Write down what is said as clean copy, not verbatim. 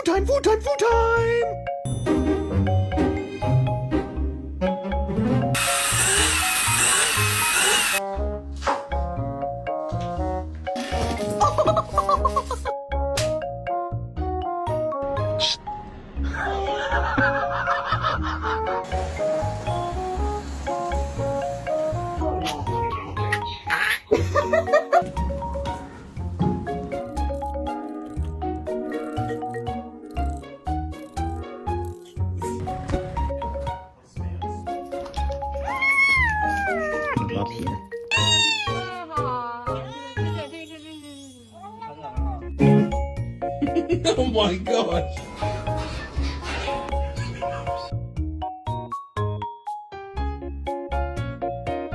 Food time, food time, food time! Lobster. Oh my gosh!